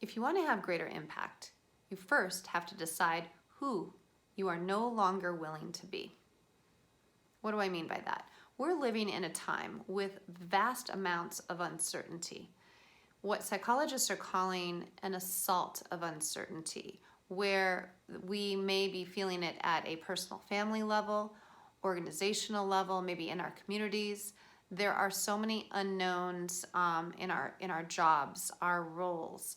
If you want to have greater impact, you first have to decide who you are no longer willing to be. What do I mean by that? We're living in a time with vast amounts of uncertainty. What psychologists are calling an assault of uncertainty, where we may be feeling it at a personal family level, organizational level, maybe in our communities. There are so many unknowns in our jobs, our roles,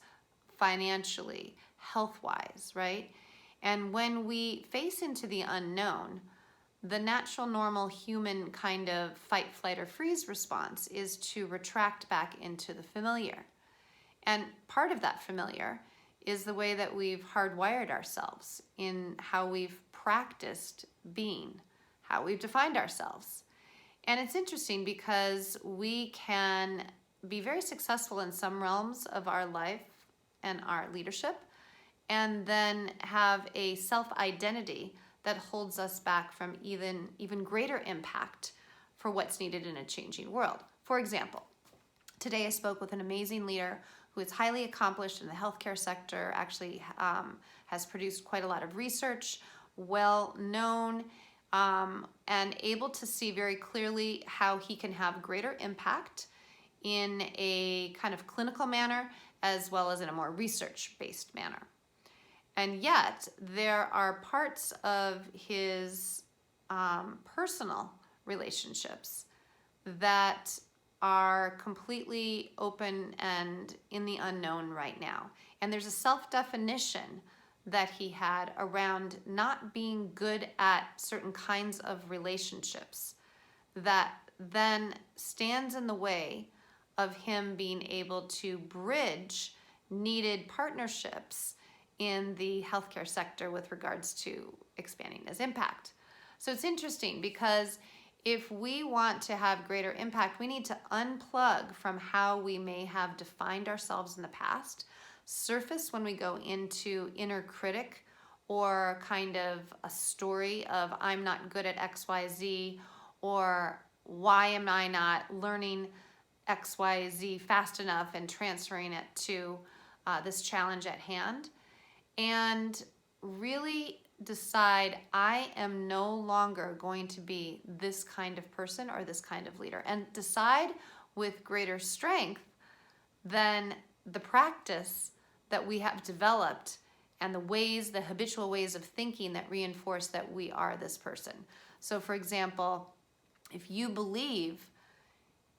financially, health-wise, right? And when we face into the unknown, the natural, normal human kind of fight, flight, or freeze response is to retract back into the familiar. And part of that familiar is the way that we've hardwired ourselves in how we've practiced being, how we've defined ourselves. And it's interesting because we can be very successful in some realms of our life and our leadership, and then have a self-identity that holds us back from even greater impact for what's needed in a changing world. For example, today I spoke with an amazing leader who is highly accomplished in the healthcare sector, actually has produced quite a lot of research, well known, and able to see very clearly how he can have greater impact in a kind of clinical manner as well as in a more research-based manner. And yet there are parts of his personal relationships that are completely open and in the unknown right now. And there's a self-definition that he had around not being good at certain kinds of relationships that then stands in the way of him being able to bridge needed partnerships in the healthcare sector with regards to expanding his impact. So it's interesting because if we want to have greater impact, we need to unplug from how we may have defined ourselves in the past, surface when we go into inner critic or kind of a story of I'm not good at XYZ, or why am I not learning XYZ fast enough and transferring it to this challenge at hand, and really decide I am no longer going to be this kind of person or this kind of leader, and decide with greater strength than the practice that we have developed and the habitual ways of thinking that reinforce that we are this person. So for example, if you believe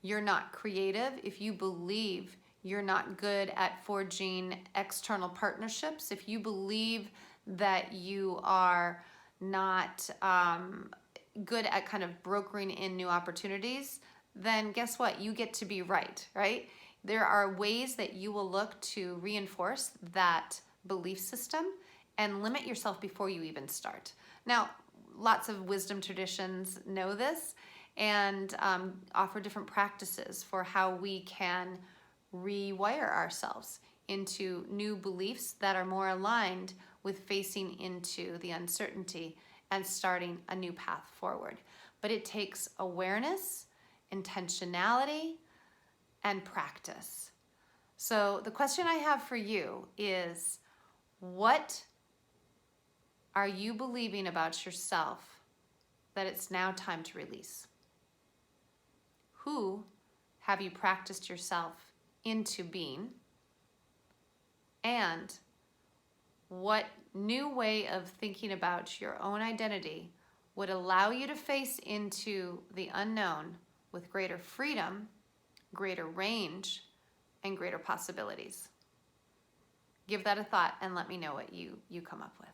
you're not creative, if you believe you're not good at forging external partnerships, if you believe that you are not good at kind of brokering in new opportunities, then guess what? You get to be right? There are ways that you will look to reinforce that belief system and limit yourself before you even start. Now, lots of wisdom traditions know this and offer different practices for how we can rewire ourselves into new beliefs that are more aligned with facing into the uncertainty and starting a new path forward. But it takes awareness, intentionality, and practice. So the question I have for you is, what are you believing about yourself that it's now time to release? Who have you practiced yourself into being? And what new way of thinking about your own identity would allow you to face into the unknown with greater freedom, greater range, and greater possibilities? Give that a thought and let me know what you come up with.